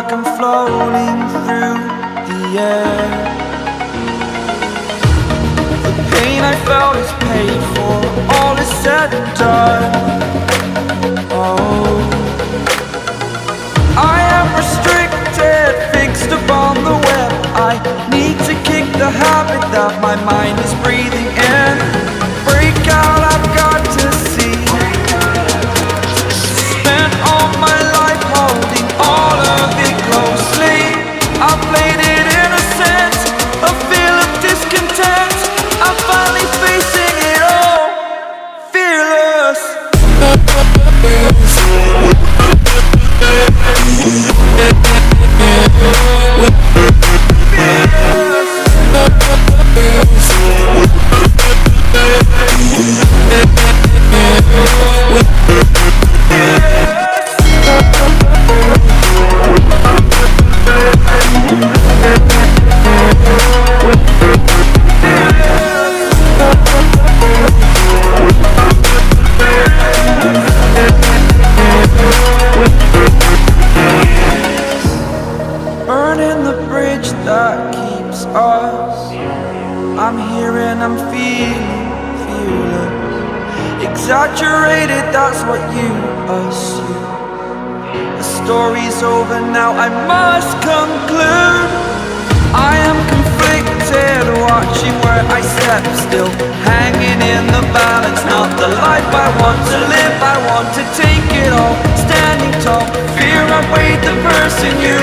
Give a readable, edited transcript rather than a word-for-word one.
like I'm floating through the air. The pain I felt is paid for, all is said and done. Oh, I am restricted, fixed upon the web. I need to kick the habit that my mind is breathing in. Break out, I've got to see. Spent all my life holding all of it closely. I played it innocent, a feel of discontent. I'm finally facing it all, fearless. Burning the bridge that keeps us. I'm here and I'm feeling fearless. Exaggerated, that's what you assume. The story's over now, I must conclude. I am conflicted, watching where I step still, hanging in the balance. Not the life I want to live, I want to take it all. Standing tall, fear I weighed the person you